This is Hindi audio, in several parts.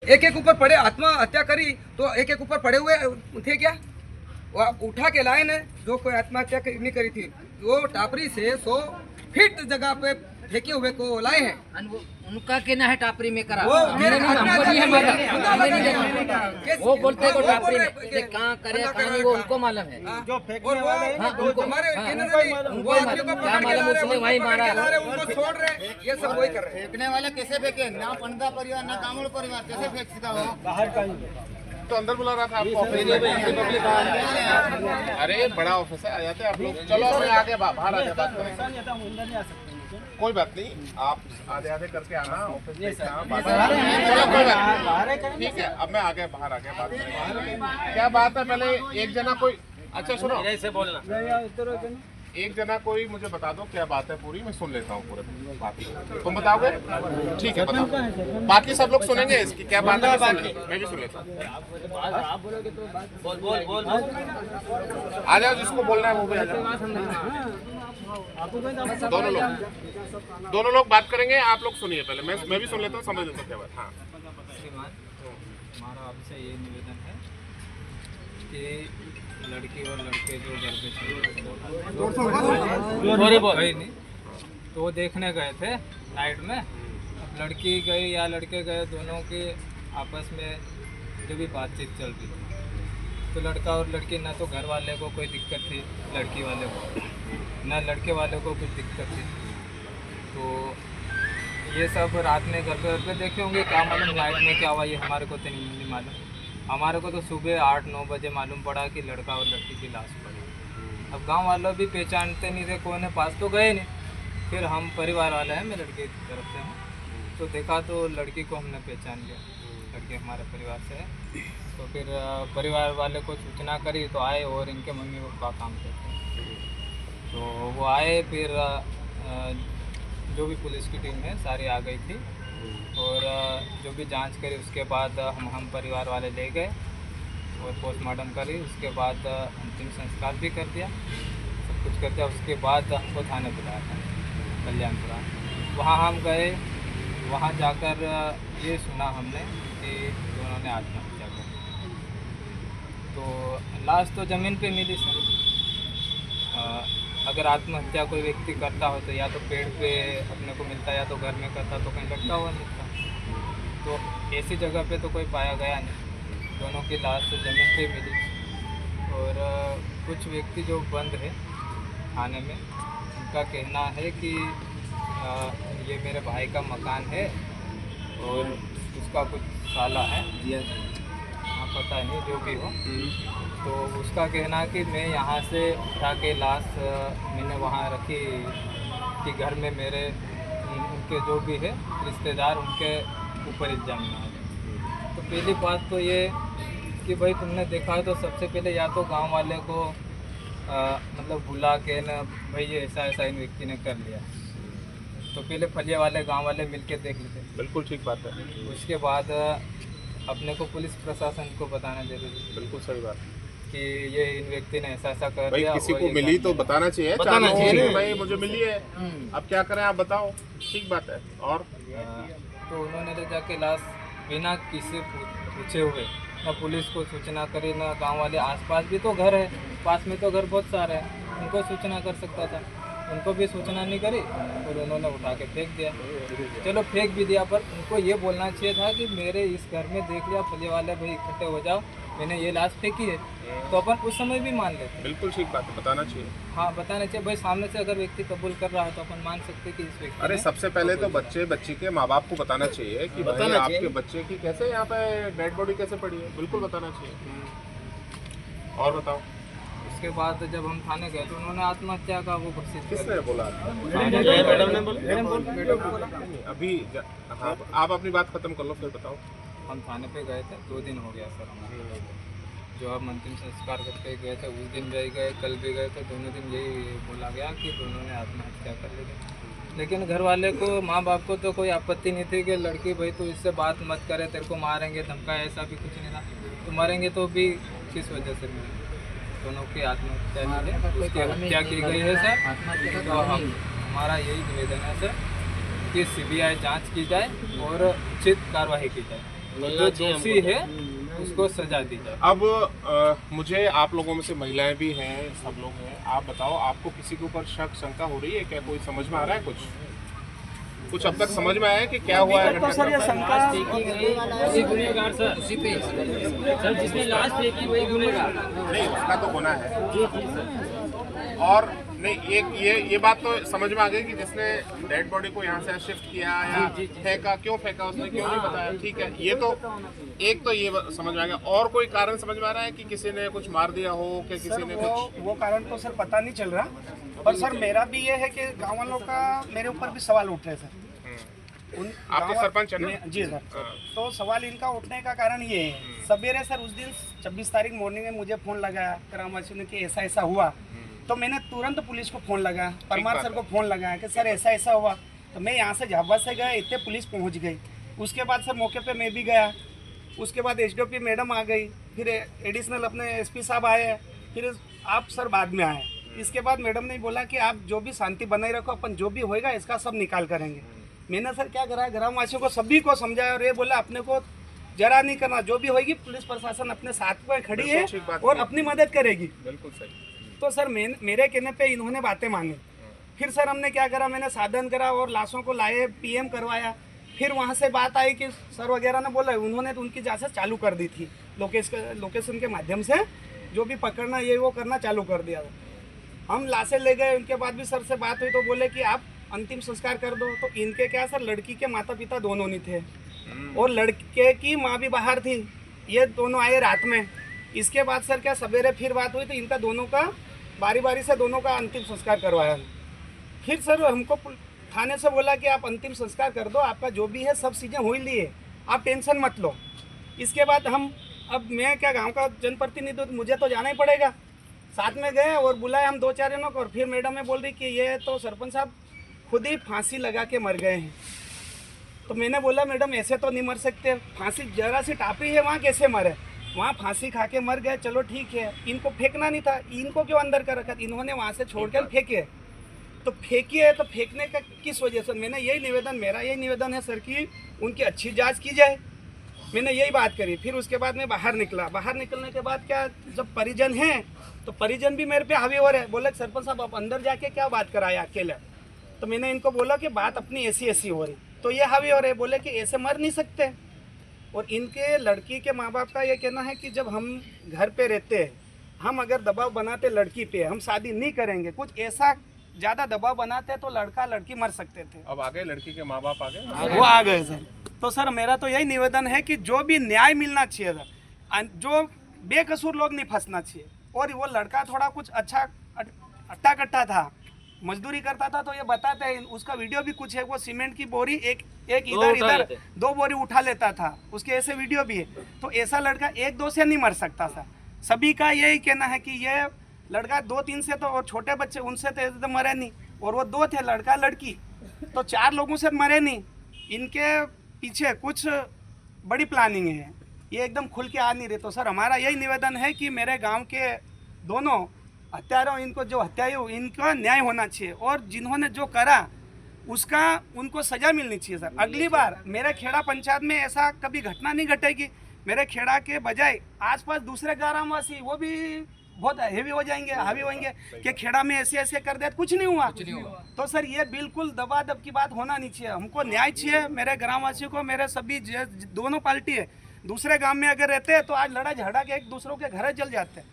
एक एक ऊपर पड़े, आत्महत्या करी तो एक एक ऊपर पड़े हुए थे क्या? वो उठा के लाए ने, जो कोई आत्महत्या नहीं करी थी वो टापरी से 100 फीट जगह पे फेंके हुए को लाए हैं। उनका कहना है टापरी में करा, वो वो बोलते हैं टापरी में कहाँ करे कहाँ वो उनको मालूम है। जो फेंकने वाले हैं उनको हमारे उनको क्या मालूम उसने वही मारा, उनको छोड़ रहे, ये सब वही कर रहे हैं। फेंकने वाले कैसे फेंके? ना पंडा परिवार ना कामड़ परिवार कैसे फेंक सकता हो? बाहर का तो अंदर बुला रहा था आपको ऑफिस में। अरे बड़ा ऑफिस है, आ जाते आप लोग। चलो मैं आगे बाहर आके बात करेंगे। कोई बात नहीं, आप आधे आधे करके आना ऑफिस में। चलो कोई बात नहीं, ठीक है। अब मैं आगे बाहर आके बात करेंगे। क्या बात है पहले एक जना कोई, अच्छा सुनो, ऐसे बोलना, एक जना कोई मुझे बता दो क्या बात है पूरी, मैं सुन लेता हूँ पूरे बात। तुम बताओगे? ठीक है बताओ, बाकी सब लोग सुनेंगे इसकी क्या बात है, मैं भी सुन लेता हूँ। आप बोलोगे तो बोल आ जाओ, जिसको बोलना है वो भी आ जाओ। दोनों लोग बात करेंगे, आप लोग सुनिए पहले, मैं भी सुन लेता हूँ, समझ लेता हूँ क्या बात। हाँ श्रीमान, हमारा आपसे ये निवेदन है कि लड़की और लड़के जो घर पे नहीं तो वो देखने गए थे नाइट में। अब लड़की गई या लड़के गए, दोनों के आपस में जो भी बातचीत चल रही थी, तो लड़का और लड़की, ना तो घर वाले को कोई दिक्कत थी लड़की वाले को, ना लड़के वाले को कुछ दिक्कत थी। तो ये सब रात में घर पे देखे होंगे, क्या मालूम नाइट में क्या हुआ, ये हमारे को तो नहीं मालूम। हमारे को तो सुबह 8-9 बजे मालूम पड़ा कि लड़का और लड़की की लाश पड़ी। अब गांव वालों भी पहचानते नहीं थे, कौन है, पास तो गए नहीं। फिर हम परिवार वाले हैं, मैं लड़के की तरफ से हूँ, तो देखा तो लड़की को हमने पहचान लिया, लड़की हमारे परिवार से है। तो फिर परिवार वाले को सूचना करी तो आए, और इनके मम्मी पापा काम करते हैं, तो वो आए। फिर जो भी पुलिस की टीम है सारी आ गई थी, और जो भी जांच करी उसके बाद हम परिवार वाले ले गए और पोस्टमार्टम करी। उसके बाद अंतिम संस्कार भी कर दिया, सब कुछ कर दिया। उसके बाद हमको थाने बुलाया था कल्याणपुरा। वहाँ हम गए, वहाँ जाकर ये सुना हमने कि दोनों ने आत्महत्या कर। तो लाश तो ज़मीन पे मिली सर। अगर आत्महत्या कोई व्यक्ति करता हो तो या तो पेड़ पे अपने को मिलता, या तो घर में करता, तो कहीं लटका हुआ मिलता। तो ऐसी जगह पे तो कोई पाया गया नहीं, दोनों की लाश ज़मीन पे मिली। और कुछ व्यक्ति जो बंद है थाने में, उनका कहना है कि ये मेरे भाई का मकान है और उसका कुछ साला है, हाँ पता नहीं जो भी हो। तो उसका कहना है कि मैं यहाँ से उठा के लाश मैंने वहाँ रखी कि घर में मेरे उनके जो भी है रिश्तेदार, उनके ऊपर इल्ज़ाम ना आए। तो पहली बात तो ये कि भाई तुमने देखा है तो सबसे पहले या तो गांव वाले को मतलब बुला के ना, भाई ये ऐसा ऐसा इन व्यक्ति ने कर लिया, तो पहले फलिया वाले गांव वाले मिलके देख लेते। बिल्कुल ठीक बात है। उसके बाद अपने को पुलिस प्रशासन को बताना जरूरी है। बिल्कुल सही बात कि ये इन व्यक्ति ने ऐसा ऐसा कर भाई, दिया। किसी को मिली तो बताना चाहिए, भाई मुझे मिली है, अब क्या करें आप बताओ। ठीक बात है। और तो उन्होंने ले जाके लाश बिना किसी पूछे हुए, ना पुलिस को सूचना करी, ना गांव वाले, आसपास भी तो घर है, पास में तो घर बहुत सारे हैं, उनको सूचना कर सकता था, उनको भी सूचना नहीं करी और उन्होंने उठा के फेंक दिया। चलो फेंक भी दिया, पर उनको ये बोलना चाहिए था कि मेरे इस घर में देख लिया फलिया वाले, भाई इकट्ठे हो जाओ, मैंने ये लाश फेंकी है, तो अपन उस समय भी मान लेते। बिल्कुल ठीक बात है, बताना चाहिए। हाँ बताना चाहिए भाई, सामने से अगर व्यक्ति कबूल कर रहा है तो अपन मान सकते कि इस व्यक्ति। अरे सबसे पहले तो बच्ची के माँ बाप को बताना चाहिए कि भाई आपके बच्चे की कैसे यहाँ पे डेड बॉडी कैसे पड़ी है, बिल्कुल बताना चाहिए। और बताओ। उसके बाद जब हम थाने गए तो उन्होंने आत्महत्या का वो घोषित किसने बोला? अभी हाँ, आप अपनी बात खत्म कर लो फिर बताओ। हम थाने पे गए थे, 2 दिन हो गया सर हमारे, जो हम अंतिम संस्कार करके गए थे उस दिन भी गए, कल भी गए, तो दोनों दिन यही बोला गया कि दोनों ने आत्महत्या कर ली। लेकिन घर वाले को, माँ बाप को तो कोई आपत्ति नहीं थी कि लड़की भाई तू इससे बात मत करे, तेरे को मारेंगे धमका, ऐसा भी कुछ नहीं था। तो मारेंगे तो भी किस वजह से मिले, दोनों की आत्महत्या मिले, उसकी हत्या की गई है सर। तो हमारा यही निवेदन है सर कि CBI जाँच की जाए और उचित कार्रवाई की जाए। जो दोषी है उसको सजा दी जाए। अब मुझे आप लोगों में से महिलाएं भी हैं, सब लोग हैं, आप बताओ आपको किसी के ऊपर शक शंका हो रही है क्या? कोई समझ में आ रहा है कुछ अब तक समझ में आया है कि क्या हुआ है? तो सर ये शंका उसी गुनेगार सर, उसी पे सर जिसने लाश फेंकी वही गुनेगार। नहीं, उसका तो गुनाह है। और नहीं, ये बात तो समझ में आ गई कि जिसने डेड बॉडी को यहाँ से शिफ्ट किया या फेंका, क्यों फेंका उसने, क्यों नहीं बताया, ठीक है। ये तो एक तो ये समझ में आ गया। और कोई कारण समझ में आ रहा है कि किसी ने कुछ मार दिया हो कि किसी ने कुछ? वो कारण तो सर पता नहीं चल रहा, पर सर मेरा भी ये है कि गाँव वालों का मेरे ऊपर भी सवाल उठ रहे सर। आपके सरपंच है ना? जी सर। तो सवाल इनका उठने का कारण ये है, सवेरे सर उस दिन 26 तारीख मॉर्निंग में मुझे फ़ोन लगाया ग्रामवासियों ने कि ऐसा ऐसा हुआ। तो मैंने तुरंत पुलिस को फ़ोन लगाया, परमार सर को फ़ोन लगाया कि सर ऐसा ऐसा हुआ। तो मैं यहाँ से झाबा से गया, इतने पुलिस पहुँच गई। उसके बाद सर मौके पे मैं भी गया, उसके बाद एसडीओपी मैडम आ गई, फिर एडिशनल अपने एसपी साहब आए, फिर आप सर बाद में आए। इसके बाद मैडम ने बोला कि आप जो भी शांति बनाए रखो, अपन जो भी होएगा इसका सब निकाल करेंगे। मैंने सर क्या करा, ग्रामवासियों को सभी को समझाया और ये बोला अपने को जरा नहीं करना, जो भी होगी पुलिस प्रशासन अपने साथ में खड़ी है और अपनी मदद करेगी। बिल्कुल सही। तो सर मेरे कहने पे इन्होंने बातें मानी। फिर सर हमने क्या करा, मैंने साधन करा और लाशों को लाए, पीएम करवाया। फिर वहाँ से बात आई कि सर वगैरह ने बोला, उन्होंने तो उनकी जांच चालू कर दी थी, लोकेशन के माध्यम से जो भी पकड़ना ये वो करना चालू कर दिया। हम लाशें ले गए, उनके बाद भी सर से बात हुई तो बोले कि आप अंतिम संस्कार कर दो। तो इनके क्या सर, लड़की के माता पिता दोनों नहीं थे और लड़के की माँ भी बाहर थी, ये दोनों आए रात में। इसके बाद सर क्या सवेरे फिर बात हुई तो इनका दोनों का बारी बारी से दोनों का अंतिम संस्कार करवाया। फिर सर हमको थाने से बोला कि आप अंतिम संस्कार कर दो, आपका जो भी है सब चीज़ें हो ली है, आप टेंशन मत लो। इसके बाद अब मैं क्या गांव का जनप्रतिनिधि, तो मुझे तो जाना ही पड़ेगा। साथ में गए और बुलाए हम 2-4 जनों को, और फिर मैडम में बोल रही कि ये तो सरपंच साहब खुद ही फांसी लगा के मर गए हैं। तो मैंने बोला मैडम ऐसे तो नहीं मर सकते, फांसी जरा सी टापी है, वहाँ कैसे मरे? वहाँ फांसी खा के मर गए, चलो ठीक है। इनको फेंकना नहीं था, इनको क्यों अंदर कर रखा? इन्होंने वहाँ से छोड़ कर फेंके, तो फेंकी है तो फेंकने का किस वजह से? मैंने मेरा यही निवेदन है सर कि उनकी अच्छी जांच की जाए। मैंने यही बात करी। फिर उसके बाद मैं बाहर निकला। बाहर निकलने के बाद क्या, जब परिजन हैं तो परिजन भी मेरे पे हावी हो रहे हैं। बोले सरपंच साहब आप अंदर जाके क्या बात कराए अकेले? तो मैंने इनको बोला कि बात अपनी ऐसी हो रही, तो ये हावी हो रहे, बोले कि ऐसे मर नहीं सकते। और इनके लड़की के माँ बाप का ये कहना है कि जब हम घर पे रहते हैं, हम अगर दबाव बनाते लड़की पे, हम शादी नहीं करेंगे, कुछ ऐसा ज़्यादा दबाव बनाते तो लड़का लड़की मर सकते थे। अब आ गए लड़की के माँ बाप आ गए, वो आ गए सर। तो सर मेरा तो यही निवेदन है कि जो भी न्याय मिलना चाहिए सर, जो बेकसूर लोग नहीं फंसना चाहिए। और वो लड़का थोड़ा कुछ अच्छा अट्टा कट्टा था, मजदूरी करता था, तो ये बताते हैं, उसका वीडियो भी कुछ है। वो सीमेंट की बोरी एक इधर 2 बोरी उठा लेता था, उसके ऐसे वीडियो भी है। तो ऐसा लड़का 1-2 से नहीं मर सकता सर। सभी का यही कहना है कि ये लड़का 2-3 से तो, और छोटे बच्चे उनसे तो मरे नहीं, और वो 2 थे लड़का लड़की, तो 4 लोगों से मरे नहीं। इनके पीछे कुछ बड़ी प्लानिंग है, ये एकदम खुल के आ नहीं रहे। तो सर हमारा यही निवेदन है कि मेरे गांव के दोनों हत्यारों, इनको जो हत्याएं हुई, इनका न्याय होना चाहिए, और जिन्होंने जो करा उसका उनको सजा मिलनी चाहिए सर। अगली बार मेरे खेड़ा पंचायत में ऐसा कभी घटना नहीं घटेगी। मेरे खेड़ा के बजाय आसपास दूसरे ग्रामवासी वो भी बहुत हेवी हो जाएंगे, हावी होंगे कि खेड़ा में ऐसे कर दिया, कुछ नहीं हुआ। तो सर ये बिल्कुल दबादब की बात होना नहीं चाहिए। हमको न्याय चाहिए, मेरे ग्रामवासियों को। मेरे सभी दोनों पार्टी है, दूसरे गांव में अगर रहते हैं तो आज लड़ा झगड़ा के एक दूसरों के घर जल जाते हैं।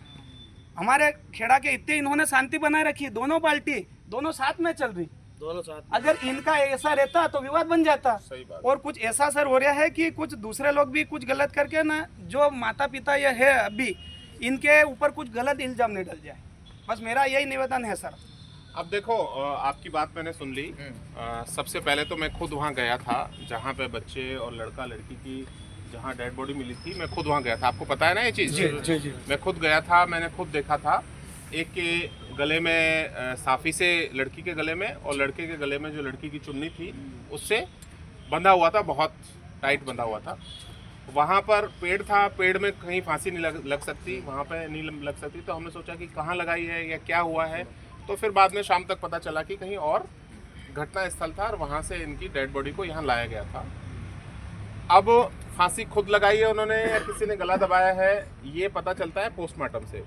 हमारे खेड़ा के इतने इन्होंने शांति बनाए रखी, दोनों पार्टी दोनों साथ में चल रही, दोनों साथ। अगर इनका ऐसा रहता तो विवाद बन जाता। और कुछ ऐसा सर हो रहा है कि कुछ दूसरे लोग भी कुछ गलत करके ना, जो माता पिता ये है अभी, इनके ऊपर कुछ गलत इल्जाम नहीं डल जाए। बस मेरा यही निवेदन है सर। अब देखो, आपकी बात मैंने सुन ली। सबसे पहले तो मैं खुद वहाँ गया था जहाँ पे बच्चे और लड़का लड़की की जहाँ डेड बॉडी मिली थी, मैं खुद वहाँ गया था। आपको पता है ना ये चीज़? जी जी। मैं खुद गया था, मैंने खुद देखा था। एक के गले में साफी से लड़की के गले में, और लड़के के गले में जो लड़की की चुन्नी थी उससे बंधा हुआ था, बहुत टाइट बंधा हुआ था। वहाँ पर पेड़ था, पेड़ में कहीं फांसी नहीं लग सकती, वहाँ पे नहीं लग सकती। तो हमने सोचा कि कहाँ लगाई है या क्या हुआ है। तो फिर बाद में शाम तक पता चला कि कहीं और घटना स्थल था और वहाँ से इनकी डेड बॉडी को यहाँ लाया गया था। अब फांसी खुद लगाई है उन्होंने या किसी ने गला दबाया है, ये पता चलता है पोस्टमार्टम से।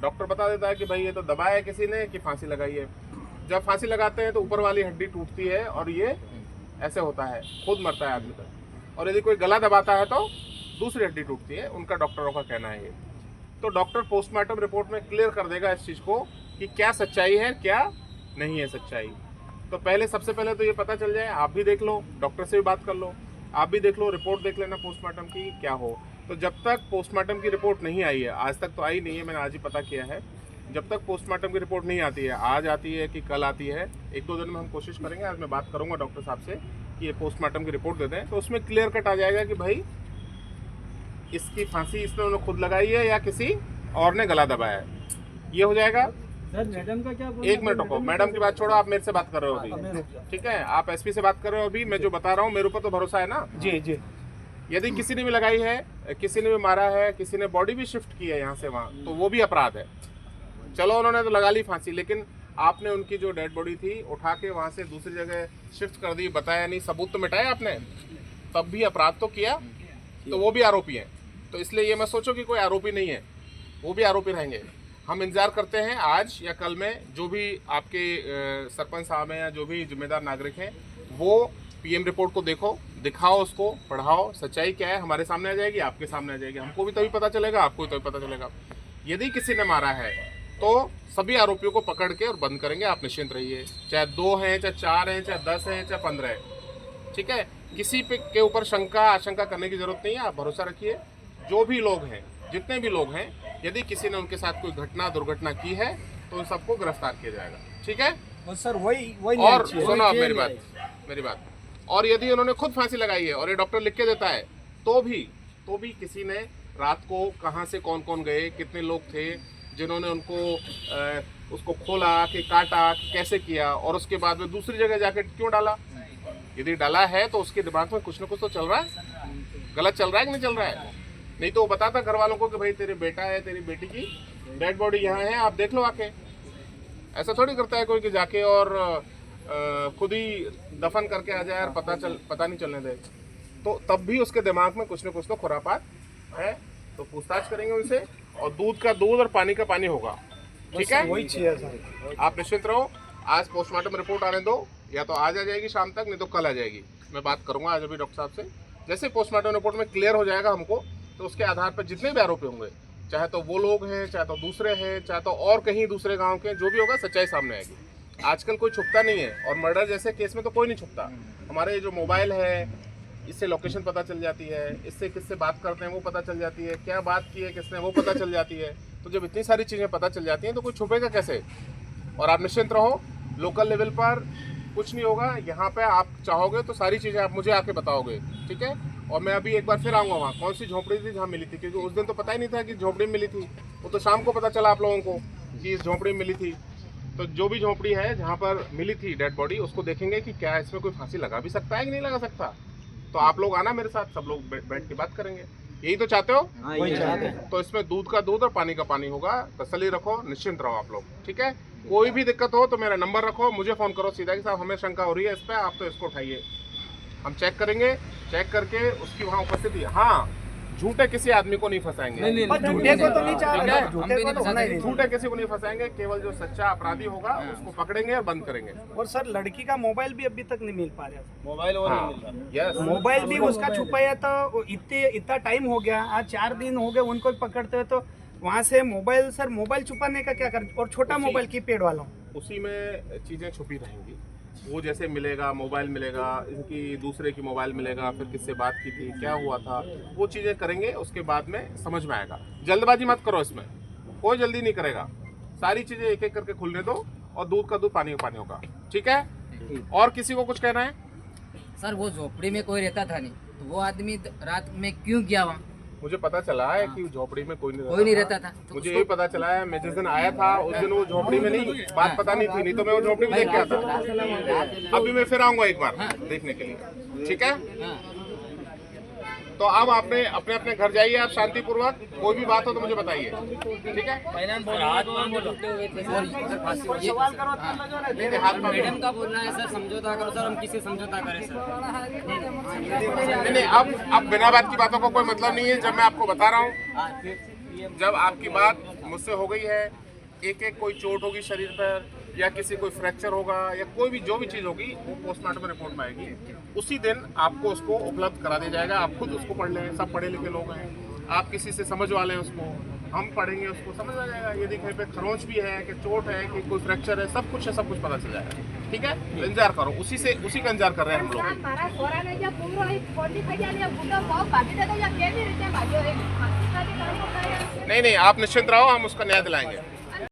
डॉक्टर बता देता है कि भाई ये तो दबाया है किसी ने कि फांसी लगाई है। जब फांसी लगाते हैं तो ऊपर वाली हड्डी टूटती है और ये ऐसे होता है, खुद मरता है आदमी तक। और यदि कोई गला दबाता है तो दूसरी हड्डी टूटती है, उनका डॉक्टरों का कहना है ये। तो डॉक्टर पोस्टमार्टम रिपोर्ट में क्लियर कर देगा इस चीज़ को कि क्या सच्चाई है क्या नहीं है सच्चाई। तो पहले सबसे पहले तो ये पता चल जाए, आप भी देख लो, डॉक्टर से भी बात कर लो, आप भी देख लो, रिपोर्ट देख लेना पोस्टमार्टम की क्या हो। तो जब तक पोस्टमार्टम की रिपोर्ट नहीं आई है, आज तक तो आई नहीं है, मैंने आज ही पता किया है, जब तक पोस्टमार्टम की रिपोर्ट नहीं आती है, आज आती है कि कल आती है, 1-2 दिन में हम कोशिश करेंगे। आज मैं बात करूंगा डॉक्टर साहब से कि ये पोस्टमार्टम की रिपोर्ट दे दें, तो उसमें क्लियर कट आ जाएगा कि भाई इसकी फांसी इसने खुद लगाई है या किसी और ने गला दबाया है, ये हो जाएगा। सर मैडम का क्या 1 मिनट रुको, मैडम की बात छोड़ो, आप मेरे से बात कर रहे हो अभी, ठीक है? आप एसपी से बात कर रहे हो अभी, मैं जो बता रहा हूँ मेरे ऊपर तो भरोसा है ना। जी जी। यदि किसी ने भी लगाई है, किसी ने भी मारा है, किसी ने बॉडी भी शिफ्ट की है यहाँ से वहाँ, तो वो भी अपराध है। चलो उन्होंने तो लगा ली फांसी, लेकिन आपने उनकी जो डेड बॉडी थी उठा के वहाँ से दूसरी जगह शिफ्ट कर दी, बताया नहीं, सबूत तो मिटाया आपने, तब भी अपराध तो किया, तो वो भी आरोपी हैं। तो इसलिए ये मत सोचो कि कोई आरोपी नहीं है, वो भी आरोपी रहेंगे। हम इंतजार करते हैं आज या कल में जो भी आपके सरपंच साहब हैं या जो भी जिम्मेदार नागरिक हैं, वो पीएम रिपोर्ट को देखो, दिखाओ, उसको पढ़ाओ, सच्चाई क्या है हमारे सामने आ जाएगी, आपके सामने आ जाएगी, हमको भी तभी पता चलेगा, आपको भी तभी पता चलेगा। यदि किसी ने मारा है तो सभी आरोपियों को पकड़ के और बंद करेंगे, आप निश्चिंत रहिए। चाहे 2 हैं, चाहे 4 हैं, चाहे 10 हैं, चाहे 15 हैं, ठीक है? किसी पे के ऊपर शंका आशंका करने की जरूरत नहीं है, आप भरोसा रखिए। जो भी लोग हैं, जितने भी लोग हैं, यदि किसी ने उनके साथ कोई घटना दुर्घटना की है तो उन सबको गिरफ्तार किया जाएगा, ठीक है? और सर वही और सुनो आप मेरी बात, और यदि उन्होंने खुद फांसी लगाई है और ये डॉक्टर लिख के देता है तो भी किसी ने रात को कहाँ से कौन कौन गए, कितने लोग थे जिन्होंने उनको उसको खोला कि काटा कि कैसे किया, और उसके बाद में दूसरी जगह जाके क्यों डाला। यदि डाला है तो उसके दिमाग में कुछ ना कुछ तो चल रहा है, गलत चल रहा है कि नहीं चल रहा है। नहीं तो वो बताता घर वालों को कि भाई तेरे बेटा है, तेरी बेटी की डेड बॉडी यहाँ है, आप देख लो आके। ऐसा थोड़ी करता है कोई कि जाके और खुद ही दफन करके आ जाए और पता नहीं चलने दे। तो तब भी उसके दिमाग में कुछ न कुछ तो खुरापात है, तो पूछताछ करेंगे उनसे, और दूध का दूध और पानी का पानी होगा, ठीक है? वही चाहिए सर। आप निश्चित रहो, आज पोस्टमार्टम रिपोर्ट आने दो, या तो आज आ जाएगी शाम तक, नहीं तो कल आ जाएगी। मैं बात करूंगा आज अभी डॉक्टर साहब से, जैसे पोस्टमार्टम रिपोर्ट में क्लियर हो जाएगा हमको, तो उसके आधार पर जितने भी आरोपी होंगे, चाहे तो वो लोग हैं, चाहे तो दूसरे हैं, चाहे तो और कहीं दूसरे गांव के, जो भी होगा सच्चाई सामने आएगी। आजकल कोई छुपता नहीं है, और मर्डर जैसे केस में तो कोई नहीं छुपता। हमारे जो मोबाइल है, इससे लोकेशन पता चल जाती है, इससे किससे बात करते हैं वो पता चल जाती है, क्या बात की है किसने वो पता चल जाती है। तो जब इतनी सारी चीज़ें पता चल जाती हैं तो कोई छुपेगा कैसे। और आप निश्चिंत रहो, लोकल लेवल पर कुछ नहीं होगा। यहाँ पे आप चाहोगे तो सारी चीज़ें आप मुझे आके बताओगे, ठीक है? और मैं अभी एक बार फिर आऊँगा वहाँ, कौन सी झोपड़ी थी जहाँ मिली थी, क्योंकि उस दिन तो पता ही नहीं था कि झोपड़ी में मिली थी, वो तो शाम को पता चला आप लोगों को कि इस झोपड़ी में मिली थी। तो जो भी झोपड़ी है जहाँ पर मिली थी डेड बॉडी, उसको देखेंगे कि क्या इसमें कोई फांसी लगा भी सकता है कि नहीं लगा सकता। तो आप लोग आना मेरे साथ, सब लोग बैठ के बात करेंगे। यही तो चाहते हो? वही चाहते हैं। तो इसमें दूध का दूध और पानी का पानी होगा। तसल्ली रखो, निश्चिंत रहो आप लोग, ठीक है? कोई भी दिक्कत हो तो मेरा नंबर रखो, मुझे फ़ोन करो सीधा कि साहब हमें शंका हो रही है इस पर, आप तो इसको उठाइए, हम चेक करेंगे। चेक करके उसकी वहाँ उपस्थिति, हाँ, झूठे किसी आदमी को नहीं फंसाएंगे, झूठे को तो नहीं चाह रहे, झूठे को तो होना ही नहीं। झूठे किसी को नहीं फंसाएंगे, केवल जो सच्चा अपराधी होगा उसको पकड़ेंगे और बंद करेंगे। और सर लड़की का मोबाइल भी अभी तक नहीं मिल पा रहा। मोबाइल और हाँ, नहीं मिल रहा। यस, मोबाइल भी उसका छुपाया, तो इतना टाइम हो गया, आज 4 दिन हो गए उनको पकड़ते हुए, तो वहाँ से मोबाइल, सर मोबाइल छुपाने का क्या कर, और छोटा मोबाइल कीपैड वाला, उसी में चीज़ें छुपी रहेंगी। वो जैसे मिलेगा, मोबाइल मिलेगा, इनकी दूसरे की मोबाइल मिलेगा, फिर किससे बात की थी, क्या हुआ था, वो चीज़ें करेंगे, उसके बाद में समझ में आएगा। जल्दबाजी मत करो, इसमें कोई जल्दी नहीं करेगा, सारी चीज़ें एक एक करके खुलने दो, और दूध का दूध पानी का पानी होगा, ठीक है? और किसी को कुछ कहना है? सर वो झोपड़ी में कोई रहता था नहीं, तो वो आदमी रात में क्यों गया वहाँ? मुझे पता चला है कि झोपड़ी में कोई नहीं रहता था। मुझे यही पता चला है, मैं जिस दिन आया था उस दिन वो झोपड़ी में नहीं, बात पता नहीं थी, नहीं तो मैं वो झोपड़ी में देख के आता। अभी मैं फिर आऊंगा एक बार देखने के लिए, ठीक है? तो अब आपने अपने अपने घर जाइए आप शांतिपूर्वक, कोई भी बात हो तो मुझे बताइए, ठीक है? हाथ पांव टूटे हुए थे सर, इधर फांसी हुई है। नहीं, नहीं, हाथ पाँव- मैडम का बोलना है सर समझौता करो सर, हम किसी समझौता करें सर। नहीं नहीं, अब बिना बात की बातों का कोई मतलब नहीं है। जब मैं आपको बता रहा हूँ, जब आपकी बात मुझसे हो गई है, एक एक कोई चोट होगी शरीर पर या किसी कोई फ्रैक्चर होगा या कोई भी जो भी चीज़ होगी वो पोस्टमार्टम रिपोर्ट में आएगी, उसी दिन आपको उसको उपलब्ध करा दिया जाएगा। आप खुद उसको पढ़ लें, सब पढ़े लिखे लोग हैं, आप किसी से समझवा लें उसको, हम पढ़ेंगे उसको, समझ आ जाएगा। यदि कहीं पे खरोंच भी है कि चोट है कि कोई फ्रैक्चर है, सब कुछ पता चल जाएगा, ठीक है? तो इंतजार करो, उसी का इंतजार कर रहे हैं हम लोग। મારા છોરાને જે પૂરો એક કોટી થઈ ગયા ને ગુંડો બહુ ભાગી જતો કેવી રીતે ભાગ્યો એક नहीं नहीं, आप निश्चिंत रहो, हम उसका न्याय दिलाएंगे।